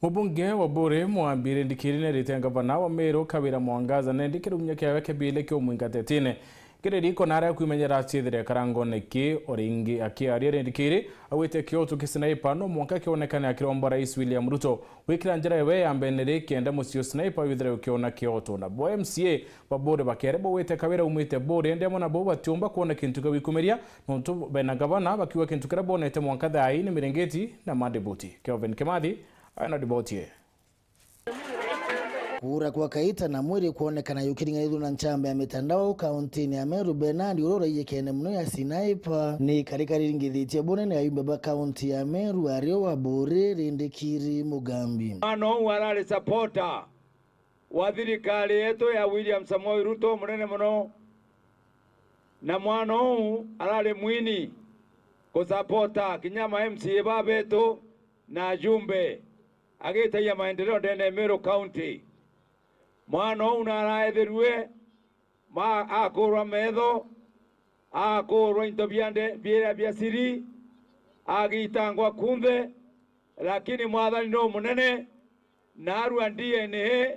Mubunge wa BUURI MWANA Rindikiri nerite ngavana wa Meru Kawira mwangaza nendikira umnyakyawe kebile kyo mwingatetine kireri konara kuimenyera ACETHA karango neki oringi akiaria Rindikiri awite kyoto kisniper no mwanka kionekana akiromba Rais William Ruto wikira njira yewe ambenere kenda musio sniper withire ukiona kyoto na bo MCA wa BUURI bakerebo wite Kawira umwite BUURI ndemo na bo batumba kuona kintu kabikumeria nonto bena gavana bakiwa kintu karabo nete mwanka thai ni mirengeti na madebuti Kelvin Kimathi ana dibotie kura kwa kaita na mwiri kuonekana yukiring'anithwo na nchamba ya mitandao kaunti ya Meru Bernard urora yekene muno ya sniper ni karikari ngithitie bonene ya yumba kaunti ya Meru ario wa BUURI Rindikiri Mugambi ano warale supporter wa thirikari yetu ya William Samoei Ruto munene muno na mwana huu arale mwini kusupporta kinyama MCA babetu na jumbe agita ya maendeleo ndene Meru County mwana unaraetherue ma akorwa metho akorwa into biera bia siri agitangwa kunthe lakini mwathani no munene narua DNA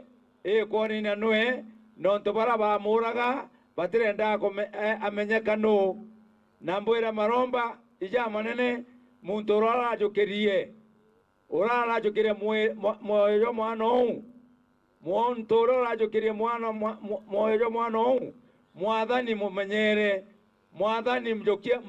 ekonina nwe nonto bara bamuraga batirenda amenyeka no nambwira maromba ija manene muntu urarajukirie moyo mwana huu mwontoro rajukirie moyo mwana huu mwathani mumenyere mwathani mjokia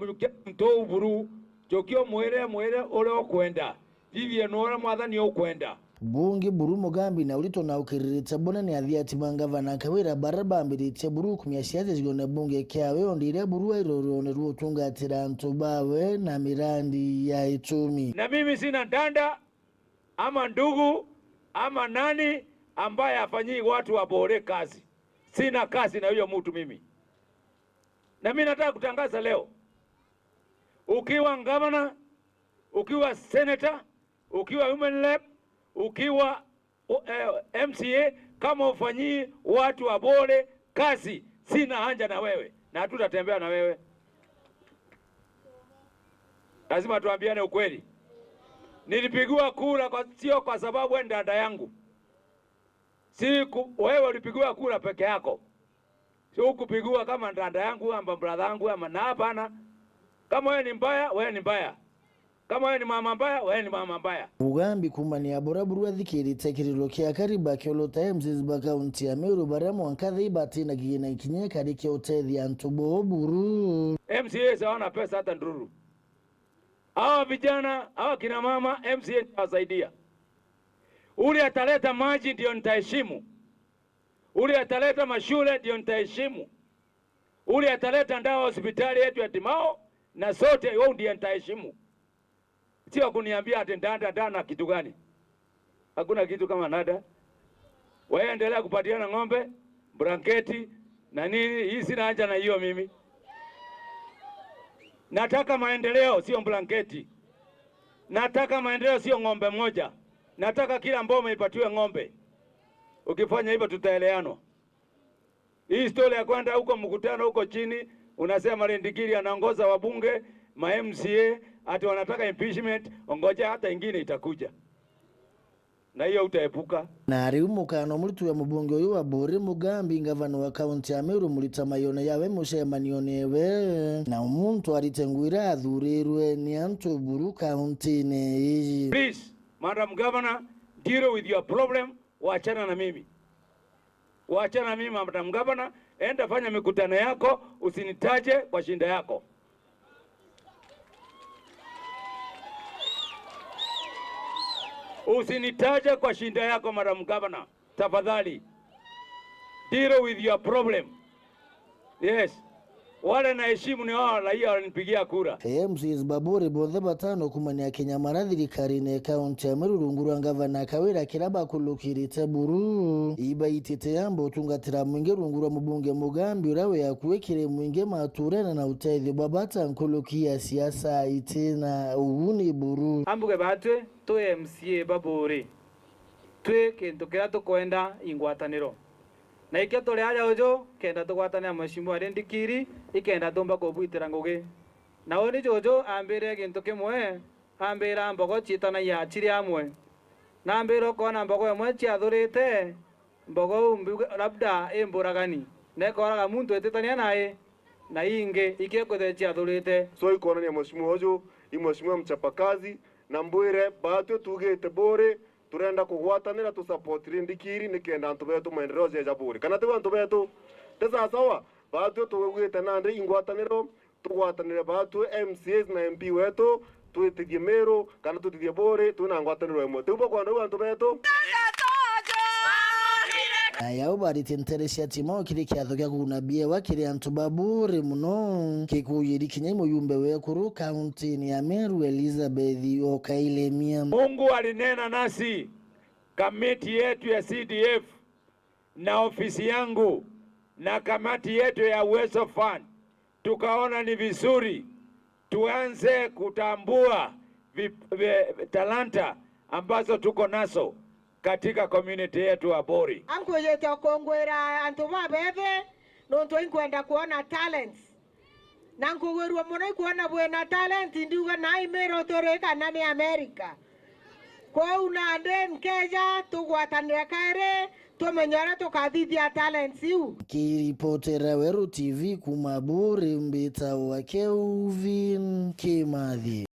mtoburu jokio mwere ule okwenda vivie nora mwathani okwenda bunge BUURI Mugambi na ulito na ukiriritsa bonene athiati mangavana Kawira barabambiritie BUURI kumya ciathi zigone bunge kyawe ondire BUURI irorone rutungatira antu bawe na mirandi ya itumi na mimi sina ndanda ama ndugu ama nani ambaye afanyii watu wa BUURI kazi. Sina kazi na huyo mtu mimi. Na mimi nataka kutangaza leo, ukiwa governor, ukiwa senator, ukiwa women rep, ukiwa MCA, kama ufanyii watu wa BUURI kazi, sina haja na wewe na hatutatembea na wewe. Lazima tuambiane ukweli. Nilipigiwa kura sio kwa sababu wewe dada yangu. Wewe ulipigiwa kura peke yako. Sio kupigiwa kama dada yangu ama brother yangu ama na hapana. Kama wewe ni mbaya, wewe ni mbaya. Kama wewe ni mama mbaya, wewe ni mama mbaya. Mugambi kumani abora BUURI athikiri tekiriro kya kariba kyolo times ba kaunti ya Meru baramo ankathe batina gina ikinye kari kya utethi antubo BUURI MCA sawana pesa hata ndururu. Hawa vijana, hawa kina mama MCA wasaidia. Ule ataleta maji ndio nitaheshimu. Ule ataleta mashule ndio nitaheshimu. Ule ataleta ndawa hospitali yetu ya Timao na sote wao ndio nitaheshimu. Sio kuniambia ati ndanda kitu gani? Hakuna kitu kama nada. Wewe endelea kupatiana ng'ombe, blanketi na nini, hii sina haja na hiyo mimi. Nataka maendeleo sio blanketi. Nataka maendeleo sio ng'ombe moja. Nataka kila mboma ipatiwe ng'ombe. Ukifanya hivyo tutaeleano. Hii story ya kwenda huko mkutano huko chini unasema Rindikiri anaongoza wabunge, ma MCA ati wanataka impeachment, ongoja hata ingine itakuja. Na hiyo utaepuka. Na ariumukano muritu ya mubunge uyu wa BUURI Mugambi ngavana wa kaunti ya Meru mulitamayone yawe mushemanione na umuntu aritengwira athurirwe ni antu BUURI kaunti ne. Please, Madam Governor, deal with your problem, waachana na mimi. Waachana na mimi Madam Governor, enda fanya mikutano yako, usinitaje kwa shinda yako. Usinitaje kwa shinda yako Madam Governor. Tafadhali. Deal with your problem. Yes. Wale na heshimu ni wao raia walinipigia kura. MCs BUURI bothe batano kumania Kenya marathirikari ne kaunti ya Meru runguru ngavana Kawira kiraba kulukirite BUURI iba itete yambo tungatira mwinge runguru mubunge Mugambi urawe yakuwekire mwinge maturena na utethi babata nkulukia siasa itina uuni BUURI ambuge batwe to MCA BUURI twe kintu kira tukwenda ingwataniro na ikio tuli aja ujo kenda tugwatania mheshimiwa Rindikiri ikenda tumba kubwitira ngugi na oni jojo ambire gintu kimwe ambira mbogo chitana ya chiri amwe na mbero kona mbogo yamwe chiathurite mbogo labda emboragani ne koraga muntu etitania naye na inge ikekothe chiathurite so ikona ni mheshimiwa hojo mheshimiwa mchapakazi na MBERE batwe tugite BUURI turenda kugwatanira tu support Rindikiri nikenda antu betu maendeleo ya BUURI kana tu antu betu tesa sawa batwe tugwite nande ingwataniro tugwatanire batwe MCAS na MP wetu twitigie mero kana tutigie BUURI tuna ngwataniro imwe tubo kwa ndo antu betu ayao baritenteresia timo kiri kiatho kya kunabia wakiri antu BUURI muno kikuyiri kinyemo yumbe wekuru county ni ya Meru Elizabeth Okailemia. Mungu alinena nasi kamati yetu ya CDF na ofisi yangu na kamati yetu ya Uwezo Fund, tukaona ni vizuri tuanze kutambua talanta ambazo tuko nazo katika community yetu ya BUURI. Anko yetu kongwera antu babebe nonto inkwenda kuona talents. Nanko werwa mona kuona buena talent ndiuga na imero toreka nani America. Kwa unande Kenya tugwatanira Kairi tumenyara tukathithia talents iu. Kiripotera Weru TV kuma BUURI mbita wa Kelvin Kimathi.